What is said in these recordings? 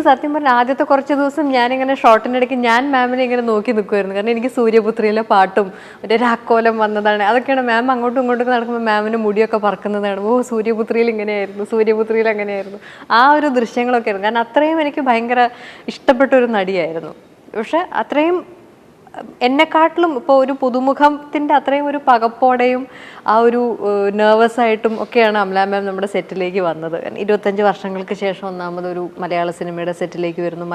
സത്യം പറഞ്ഞാൽ ആദ്യത്തെ കുറച്ച് ദിവസം ഞാനിങ്ങനെ ഷോർട്ടിൻ്റെ ഇടയ്ക്ക് ഞാൻ മാമിനെ ഇങ്ങനെ നോക്കി നിൽക്കുമായിരുന്നു. കാരണം എനിക്ക് സൂര്യപുത്രിയിലെ പാട്ടും ഒരു രാക്കോലം വന്നതാണ്, അതൊക്കെയാണ്. മാം അങ്ങോട്ടും ഇങ്ങോട്ടും നടക്കുമ്പോൾ മാമിന് മുടിയൊക്കെ പറക്കുന്നതാണ്. ഓ, സൂര്യപുത്രിയിൽ ഇങ്ങനെയായിരുന്നു, സൂര്യപുത്രിയിൽ അങ്ങനെയായിരുന്നു. ആ ഒരു ദൃശ്യങ്ങളൊക്കെ ആയിരുന്നു. കാരണം അത്രയും എനിക്ക് ഭയങ്കര ഇഷ്ടപ്പെട്ട ഒരു നടിയായിരുന്നു. പക്ഷെ അത്രയും എന്നെക്കാട്ടിലും ഇപ്പോൾ ഒരു പുതുമുഖത്തിൻ്റെ അത്രയും ഒരു പകപ്പോടെയും ആ ഒരു നെർവസ് ആയിട്ടും ഒക്കെയാണ് അമല മാം നമ്മുടെ സെറ്റിലേക്ക് വന്നത്. 25 വർഷങ്ങൾക്ക് ശേഷം ഒന്നാമതൊരു മലയാള സിനിമയുടെ സെറ്റിലേക്ക് വരുന്നു.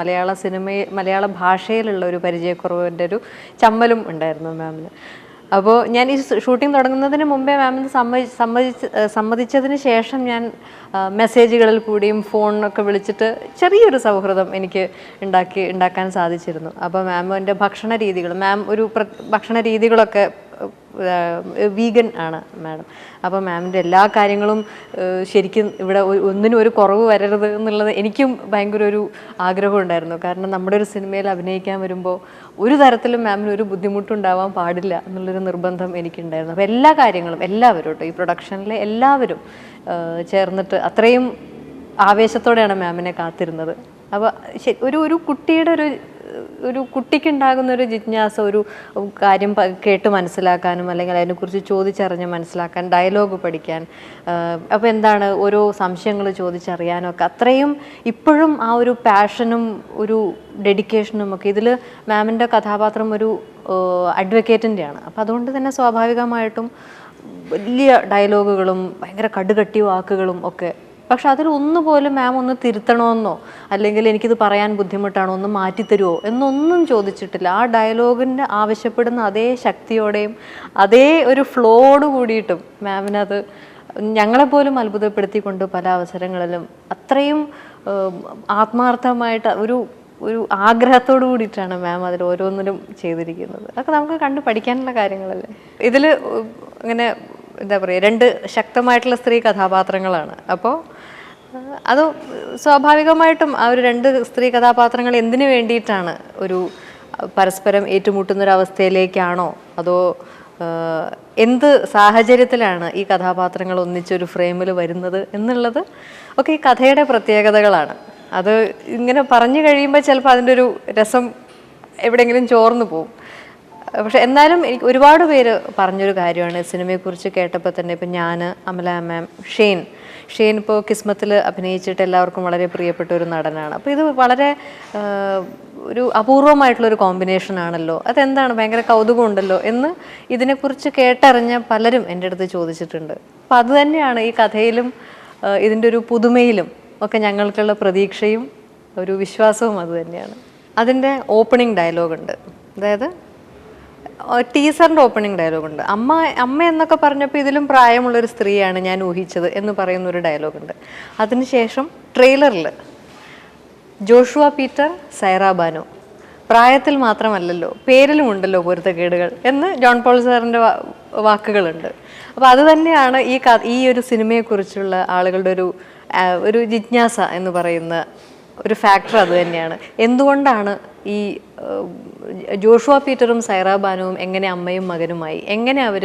മലയാള ഭാഷയിലുള്ള ഒരു പരിചയക്കുറവിൻ്റെ ഒരു ചമ്മലും ഉണ്ടായിരുന്നു മാമിന്. അപ്പോൾ ഞാൻ ഈ ഷൂട്ടിംഗ് തുടങ്ങുന്നതിന് മുമ്പേ മാമിന് സമ്മതിച്ചതിന് ശേഷം ഞാൻ മെസ്സേജുകളിൽ കൂടിയും ഫോണിനൊക്കെ വിളിച്ചിട്ട് ചെറിയൊരു സൗഹൃദം എനിക്ക് ഉണ്ടാക്കാൻ സാധിച്ചിരുന്നു. അപ്പോൾ മാമിൻ്റെ ഭക്ഷണ രീതികൾ, മാം ഒരു ഭക്ഷണ രീതികളൊക്കെ വീഗൻ ആണ് മാഡം. അപ്പോൾ മാമിൻ്റെ എല്ലാ കാര്യങ്ങളും ശരിക്കും ഇവിടെ ഒന്നിനും ഒരു കുറവ് വരരുത് എന്നുള്ളത് എനിക്കും ഭയങ്കര ഒരു ആഗ്രഹം ഉണ്ടായിരുന്നു. കാരണം നമ്മുടെ ഒരു സിനിമയിൽ അഭിനയിക്കാൻ വരുമ്പോൾ ഒരു തരത്തിലും മാമിന് ഒരു ബുദ്ധിമുട്ടുണ്ടാവാൻ പാടില്ല എന്നുള്ളൊരു നിർബന്ധം എനിക്കുണ്ടായിരുന്നു. അപ്പോൾ എല്ലാ കാര്യങ്ങളും എല്ലാവരും കേട്ടോ, ഈ പ്രൊഡക്ഷനിലെ എല്ലാവരും ചേർന്നിട്ട് അത്രയും ആവേശത്തോടെയാണ് മാമിനെ കാത്തിരുന്നത്. അപ്പോൾ ഒരു കുട്ടിയുടെ ഒരു കുട്ടിക്കുണ്ടാകുന്ന ഒരു ജിജ്ഞാസ, ഒരു കാര്യം കേട്ട് മനസ്സിലാക്കാനും അല്ലെങ്കിൽ അതിനെക്കുറിച്ച് ചോദിച്ചറിഞ്ഞ് മനസ്സിലാക്കാൻ, ഡയലോഗ് പഠിക്കാൻ, അപ്പോൾ എന്താണ് ഓരോ സംശയങ്ങൾ ചോദിച്ചറിയാനും ഒക്കെ അത്രയും ഇപ്പോഴും ആ ഒരു പാഷനും ഒരു ഡെഡിക്കേഷനും ഒക്കെ. ഇതിൽ മാമിൻ്റെ കഥാപാത്രം ഒരു അഡ്വക്കേറ്റിൻ്റെയാണ്. അപ്പോൾ അതുകൊണ്ട് തന്നെ സ്വാഭാവികമായിട്ടും വലിയ ഡയലോഗുകളും ഭയങ്കര കടുകട്ടി വാക്കുകളും ഒക്കെ. പക്ഷെ അതിലൊന്നുപോലും മാം ഒന്ന് തിരുത്തണമെന്നോ അല്ലെങ്കിൽ എനിക്കിത് പറയാൻ ബുദ്ധിമുട്ടാണോ, ഒന്ന് മാറ്റിത്തരുമോ എന്നൊന്നും ചോദിച്ചിട്ടില്ല. ആ ഡയലോഗിൻ്റെ ആവശ്യപ്പെടുന്ന അതേ ശക്തിയോടെയും അതേ ഒരു ഫ്ലോയോട് കൂടിയിട്ടും മാമിനത് ഞങ്ങളെപ്പോലും അത്ഭുതപ്പെടുത്തിക്കൊണ്ട് പല അവസരങ്ങളിലും അത്രയും ആത്മാർത്ഥമായിട്ട് ഒരു ആഗ്രഹത്തോടു കൂടിയിട്ടാണ് മാം അതിൽ ഓരോന്നിലും ചെയ്തിരിക്കുന്നത്. അതൊക്കെ നമുക്ക് കണ്ട് പഠിക്കാനുള്ള കാര്യങ്ങളല്ലേ. ഇതിൽ ഇങ്ങനെ എന്താ പറയുക, 2 ശക്തമായിട്ടുള്ള സ്ത്രീ കഥാപാത്രങ്ങളാണ്. അപ്പോൾ അത് സ്വാഭാവികമായിട്ടും ആ ഒരു 2 സ്ത്രീ കഥാപാത്രങ്ങൾ എന്തിനു വേണ്ടിയിട്ടാണ്, ഒരു പരസ്പരം ഏറ്റുമുട്ടുന്നൊരവസ്ഥയിലേക്കാണോ, അതോ എന്ത് സാഹചര്യത്തിലാണ് ഈ കഥാപാത്രങ്ങൾ ഒന്നിച്ചൊരു ഫ്രെയിമിൽ വരുന്നത് എന്നുള്ളത് ഒക്കെ ഈ കഥയുടെ പ്രത്യേകതകളാണ്. അത് ഇങ്ങനെ പറഞ്ഞു കഴിയുമ്പോൾ ചിലപ്പോൾ അതിൻ്റെ ഒരു രസം എവിടെയെങ്കിലും ചോർന്നു പോകും. പക്ഷെ എന്നാലും എനിക്ക് ഒരുപാട് പേര് പറഞ്ഞൊരു കാര്യമാണ് സിനിമയെക്കുറിച്ച് കേട്ടപ്പോൾ തന്നെ. ഇപ്പം ഞാൻ, അമല മാം, ഷെയ്ൻ ഇപ്പോൾ കിസ്മത്തിൽ അഭിനയിച്ചിട്ട് എല്ലാവർക്കും വളരെ പ്രിയപ്പെട്ട ഒരു നടനാണ്. അപ്പോൾ ഇത് വളരെ ഒരു അപൂർവമായിട്ടുള്ളൊരു കോമ്പിനേഷൻ ആണല്ലോ, അതെന്താണ്, ഭയങ്കര കൗതുകമുണ്ടല്ലോ എന്ന് ഇതിനെക്കുറിച്ച് കേട്ടറിഞ്ഞ പലരും എൻ്റെ അടുത്ത് ചോദിച്ചിട്ടുണ്ട്. അപ്പം അതുതന്നെയാണ് ഈ കഥയിലും ഇതിൻ്റെ ഒരു പുതുമയിലും ഒക്കെ ഞങ്ങൾക്കുള്ള പ്രതീക്ഷയും ഒരു വിശ്വാസവും അതുതന്നെയാണ്. അതിൻ്റെ ഓപ്പണിംഗ് ഡയലോഗുണ്ട്, അതായത് ടീസറിൻ്റെ ഓപ്പണിംഗ് ഡയലോഗുണ്ട്. അമ്മ എന്നൊക്കെ പറഞ്ഞപ്പോൾ ഇതിലും പ്രായമുള്ളൊരു സ്ത്രീയാണ് ഞാൻ ഊഹിച്ചത് എന്ന് പറയുന്നൊരു ഡയലോഗുണ്ട്. അതിനുശേഷം ട്രെയിലറിൽ ജോഷുവ പീറ്റർ, സൈറ ബാനു, പ്രായത്തിൽ മാത്രമല്ലല്ലോ പേരിലുമുണ്ടല്ലോ പൊരുത്തക്കേടുകൾ എന്ന് ജോൺ പോൾ സാറിൻ്റെ വാക്കുകളുണ്ട്. അപ്പോൾ അത് തന്നെയാണ് ഈ ഒരു സിനിമയെക്കുറിച്ചുള്ള ആളുകളുടെ ഒരു ജിജ്ഞാസ എന്ന് പറയുന്ന ഒരു ഫാക്ടർ അത് തന്നെയാണ്. എന്തുകൊണ്ടാണ് ഈ ജോഷുവ പീറ്ററും സൈറ ബാനുവും എങ്ങനെ അമ്മയും മകനുമായി, എങ്ങനെ അവർ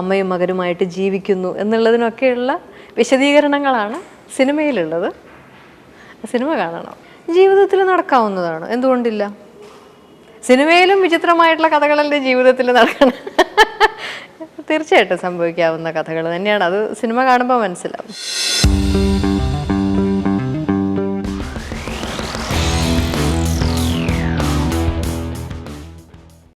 അമ്മയും മകനുമായിട്ട് ജീവിക്കുന്നു എന്നുള്ളതിനൊക്കെയുള്ള വിശദീകരണങ്ങളാണ് സിനിമയിലുള്ളത്. സിനിമ കാണണം, ജീവിതത്തിൽ നടക്കാവുന്നതാണ്, എന്തുകൊണ്ടില്ല. സിനിമയിലും വിചിത്രമായിട്ടുള്ള കഥകളല്ലേ ജീവിതത്തിൽ നടക്കണം. തീർച്ചയായിട്ടും സംഭവിക്കാവുന്ന കഥകൾ തന്നെയാണ്. അത് സിനിമ കാണുമ്പോൾ മനസ്സിലാവും.